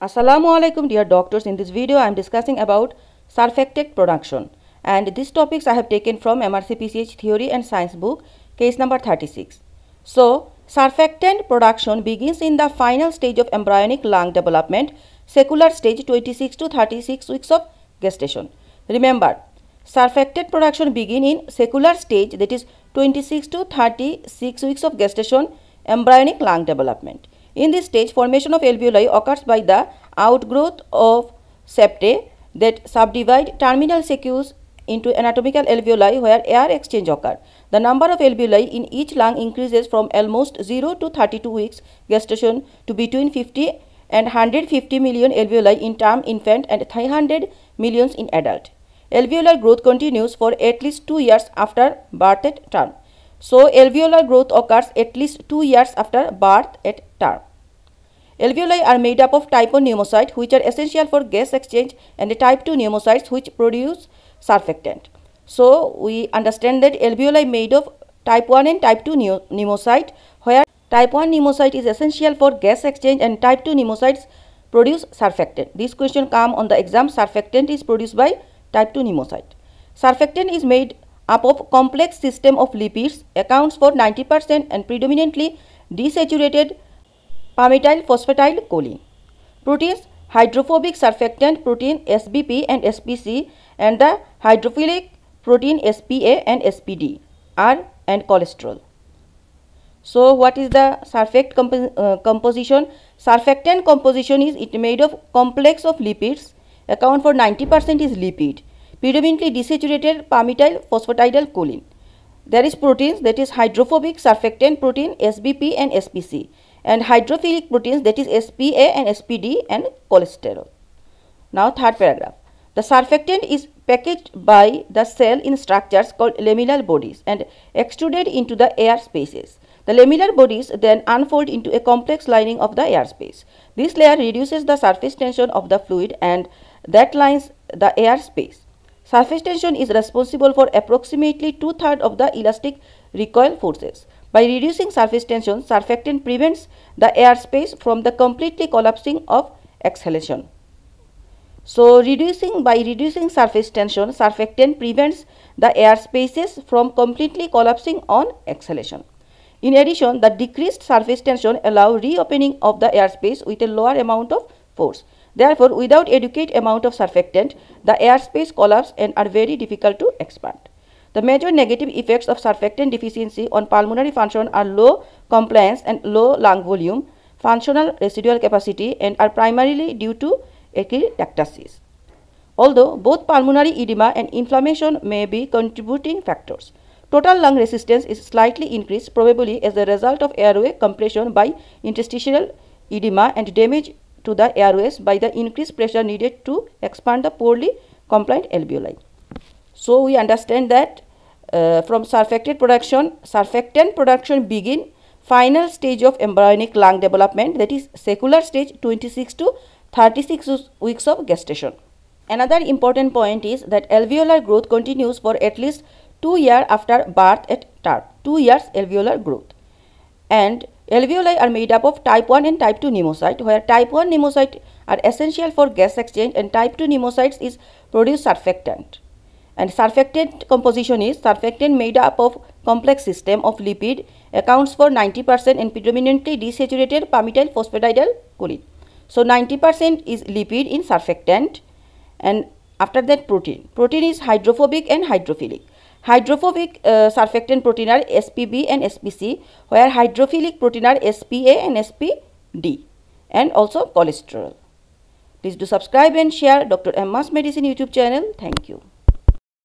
Assalamu alaikum dear doctors. In this video I am discussing about surfactant production, and these topics I have taken from RCPCH Theory and Science book, case number 36. So surfactant production begins in the final stage of embryonic lung development, secular stage 26 to 36 weeks of gestation. Remember, surfactant production begin in secular stage, that is 26 to 36 weeks of gestation, embryonic lung development. In this stage, formation of alveoli occurs by the outgrowth of septae that subdivide terminal sacs into anatomical alveoli where air exchange occur. The number of alveoli in each lung increases from almost 0 to 32 weeks gestation to between 50 and 150 million alveoli in term infant and 300 millions in adult. Alveolar growth continues for at least 2 years after birth at term. So, alveolar growth occurs at least 2 years after birth at term. Alveoli are made up of type 1 pneumocytes, which are essential for gas exchange, and type 2 pneumocytes, which produce surfactant. So, we understand that alveoli made of type 1 and type 2 pneumocyte, where type 1 pneumocyte is essential for gas exchange and type 2 pneumocytes produce surfactant. This question come on the exam. Surfactant is produced by type 2 pneumocyte. Surfactant is made up of complex system of lipids, accounts for 90% and predominantly desaturated palmityl phosphatidylcholine. Proteins: hydrophobic surfactant protein SBP and SPC, and the hydrophilic protein SPA and SPD, R, and cholesterol. So, what is the surfactant composition? Surfactant composition is made of complex of lipids, account for 90% is lipid, predominantly desaturated palmityl phosphatidylcholine. There is proteins, that is hydrophobic surfactant protein SBP and SPC, and hydrophilic proteins, that is SPA and SPD, and cholesterol. Now, third paragraph. The surfactant is packaged by the cell in structures called lamellar bodies and extruded into the air spaces. The lamellar bodies then unfold into a complex lining of the air space. This layer reduces the surface tension of the fluid and that lines the air space. Surface tension is responsible for approximately 2/3 of the elastic recoil forces. By reducing surface tension, surfactant prevents the airspace from the completely collapsing of exhalation. So, by reducing surface tension, surfactant prevents the air spaces from completely collapsing on exhalation. In addition, the decreased surface tension allows reopening of the airspace with a lower amount of force. Therefore, without adequate amount of surfactant, the airspace collapse and are very difficult to expand. The major negative effects of surfactant deficiency on pulmonary function are low compliance and low lung volume, functional residual capacity, and are primarily due to achylastasis. Although both pulmonary edema and inflammation may be contributing factors, total lung resistance is slightly increased, probably as a result of airway compression by interstitial edema and damage to the airways by the increased pressure needed to expand the poorly compliant alveoli. So, we understand that from surfactant production begin final stage of embryonic lung development, that is secular stage 26 to 36 weeks of gestation. Another important point is that alveolar growth continues for at least 2 years after birth at term. 2 years alveolar growth. And alveoli are made up of type 1 and type 2 pneumocyte, where type 1 pneumocyte are essential for gas exchange and type 2 pneumocytes is produce surfactant. And surfactant composition is surfactant made up of complex system of lipid, accounts for 90% and predominantly desaturated palmityl phosphatidylcholine. So, 90% is lipid in surfactant, and after that protein. Protein is hydrophobic and hydrophilic. Hydrophobic surfactant protein are SPB and SPC, where hydrophilic protein are SPA and SPD, and also cholesterol. Please do subscribe and share Dr. Emma's Medicine YouTube channel. Thank you.